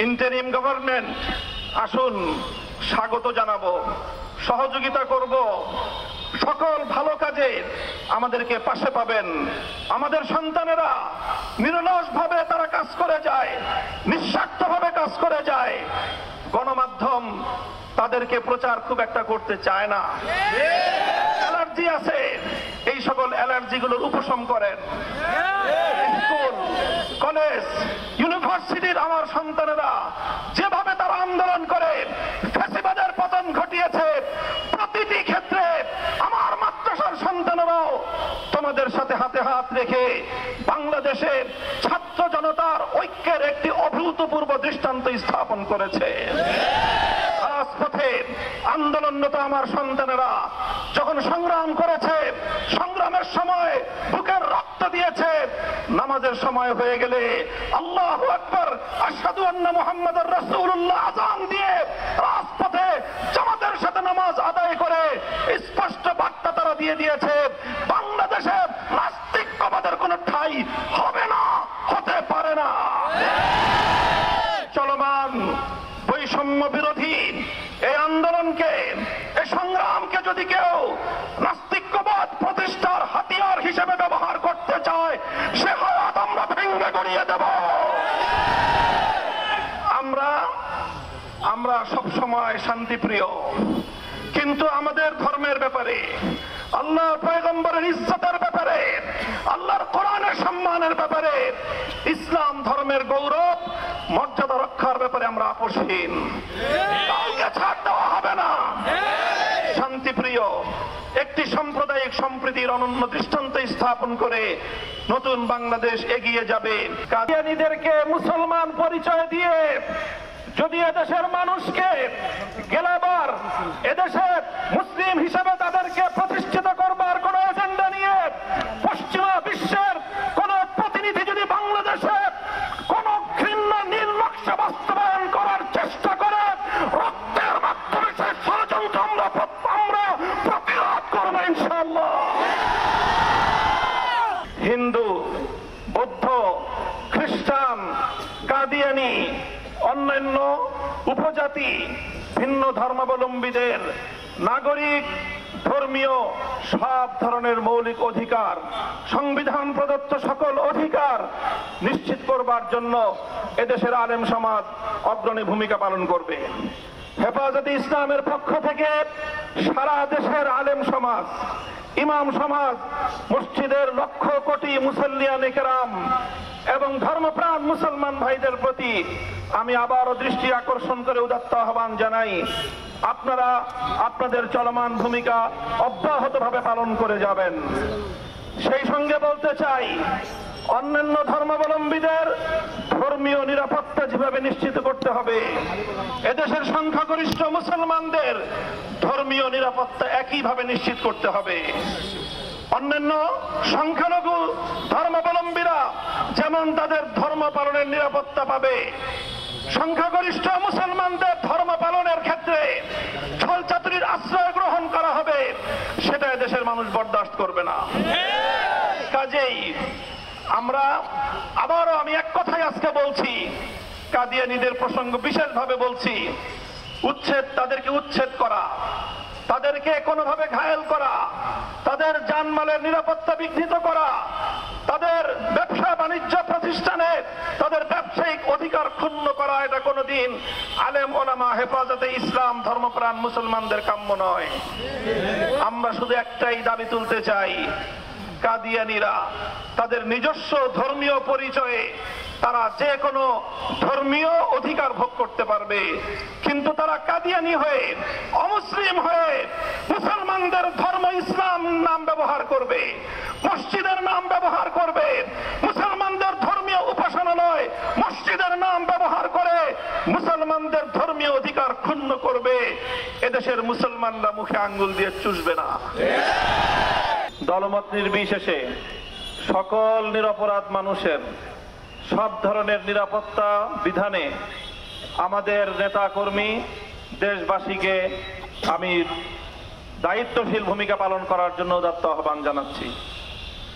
Interim government, আসুন স্বাগত জানাবো, সহযোগিতা করব, সকল ভালো কাজে আমাদেরকে পাশে পাবেন। আমাদের সন্তানেরা নিরলসভাবে তারা কাজ করে যায়, নিঃস্বার্থভাবে কাজ করে যায়। গণমাধ্যম তাদেরকে প্রচার খুব একটা করতে চায় না। অ্যালার্জি আছে, এই সকল অ্যালার্জিগুলোর উপশম করেন। স্কুল, কলেজ, ইউনিভার্সিটির আমার সন্তানেরা যেভাবে তারা আন্দোলন করে ফ্যাসিবাদের পতন ঘটিয়েছে, প্রতিটি ক্ষেত্রে আমার মাদ্রাসার সন্তানেরাও তোমাদের সাথে হাতে হাত রেখে বাংলাদেশের ছাত্র জনতার ঐক্যের একটি অভূতপূর্ব দৃষ্টান্ত স্থাপন করেছে। রাজপথে আন্দোলনরত আমার সন্তানেরা যখন সংগ্রাম করেছে, সংগ্রামের সময় বুকের রক্ত দিয়েছে, নামাজের সময় হয়ে গেলে আল্লাহু আকবার, আশহাদু আন্না মুহাম্মাদুর রাসূলুল্লাহ আযান দিয়ে রাজপথে জামাতের সাথে নামাজ আদায় করে স্পষ্ট বার্তা তারা দিয়ে দিয়েছে, বাংলাদেশে নাস্তিকবাদের কোনো ঠাঁই হবে না, হতে পারে না। চলমান বৈষম্য বিরোধী এই আন্দোলনকে, এই সংগ্রামকে যদি কেউ নাস্তিকবাদ প্রতিষ্ঠার হাতিয়ার হিসেবে ব্যবহার করতে চায়, সে হাত আমরা ভেঙে গড়িয়ে দেব। আমরা সবসময় শান্তিপ্রিয়, কিন্তু আমাদের ধর্মের ব্যাপারে, আল্লাহর পয়গম্বরের ইজ্জতের ব্যাপারে, আল্লাহর কোরআনের সম্মানের ব্যাপারে, ইসলাম ধর্মের গৌরব মর্যাদা রক্ষার ব্যাপারে আমরা আপোষহীন। কাউকে ছাড় দেওয়া হবে না। শান্তিপ্রিয় একটি সাম্প্রদায়িক সম্প্রীতির অনন্য দৃষ্টান্ত স্থাপন করে নতুন বাংলাদেশ এগিয়ে যাবে। কাদিয়ানীদেরকে মুসলমান পরিচয় দিয়ে যদি এদেশের মানুষকে গেলাবার, এদেশে মুসলিম হিসেবে তাদেরকে প্রতিষ্ঠিত করবার কোন এজেন্ডা নিয়ে পশ্চিমা বিশ্বের কোন প্রতিনিধি যদি বাংলাদেশে কোন ঘৃণ্য নীল নকশা বাস্তবায়ন করার চেষ্টা করে, রক্তের মাধ্যমে সেই ষড়যন্ত্র আমরা প্রতিরোধ করব ইনশাআল্লাহ। হিন্দু, বৌদ্ধ, খ্রিস্টান, কাদিয়ানী, অন্যান্য উপজাতি, ভিন্ন ধর্মাবলম্বীদের নাগরিক, ধর্মীয় সব ধরনের মৌলিক অধিকার, সংবিধান প্রদত্ত সকল অধিকার নিশ্চিত করবার জন্য এদেশের আলেম সমাজ অগ্রণী ভূমিকা পালন করবে। হেফাজতে ইসলামের পক্ষ থেকে সারা দেশের আলেম সমাজ, ইমাম সমাজ, মসজিদের লক্ষ কোটি মুসল্লিয়ানে কেরাম এবং ধর্মপ্রাণ মুসলমান ভাইদের প্রতি আমি আবারও দৃষ্টি আকর্ষণ করে উদাত্ত আহ্বান জানাই, আপনারা আপনাদের চলমান ভূমিকা অব্যাহতভাবে পালন করে যাবেন। সেই সঙ্গে বলতে চাই, অন্যান্য ধর্মাবলম্বীদের ধর্মীয় নিরাপত্তা যেভাবে নিশ্চিত করতে হবে, এদেশের সংখ্যাগরিষ্ঠ মুসলমানদের ধর্মীয় নিরাপত্তা একইভাবে নিশ্চিত করতে হবে। অন্যান্য সংখ্যালঘু ধর্মাবলম্বীরা যেমন তাদের ধর্ম পালনের নিরাপত্তা পাবে, সংখ্যাগরিষ্ঠ মুসলমানদের ধর্ম পালনের ক্ষেত্রে ছলচাতুরির আশ্রয় গ্রহণ করা হবে, সেটা দেশের মানুষ বরদাস্ত করবে না। কাজেই আমরা আবারও আমি এক কথাই আজকে বলছি, কাদিয়ানীদের প্রসঙ্গ বিশেষভাবে বলছি, তাদেরকে উচ্ছেদ করা, তাদেরকে কোনোভাবে ঘায়েল করা, তাদের জানমালের নিরাপত্তা বিঘ্নিত করা, তাদের ব্যবসা বাণিজ্য প্রতিষ্ঠানে তাদের ব্যবসায়িক অধিকার ক্ষুণ্ণ করা, এটা কোনোদিন আলেম ওলামা, হেফাজতে ইসলাম ধর্মপ্রাণ মুসলমানদের কাম্য নয়। আমরা শুধু একটাই দাবি তুলতে চাই, কাদিয়ানীরা তাদের নিজস্ব ধর্মীয় পরিচয়ে তারা যে কোনো ধর্মীয় অধিকার ভোগ করতে পারবে, কিন্তু তারা কাদিয়ানী হয়ে, অমুসলিম হয়ে মুসলমানদের ধর্ম ইসলাম নাম ব্যবহার করবে, মসজিদের নাম ব্যবহার করবে, মুসলমানদের ধর্মীয় উপাসনালয় মসজিদের নাম ব্যবহার করে মুসলমানদের ধর্মীয় অধিকার ক্ষুণ্ণ করবে, এদেশের মুসলমানরা মুখে আঙ্গুল দিয়ে চুষবে না। দলমত নির্বিশেষে সকল নিরপরাধ মানুষের সব ধরনের নিরাপত্তা বিধানে আমাদের নেতা কর্মী দেশবাসীকে আমি দায়িত্বশীল ভূমিকা পালন করার জন্য উদাত্ত আহ্বান জানাচ্ছি।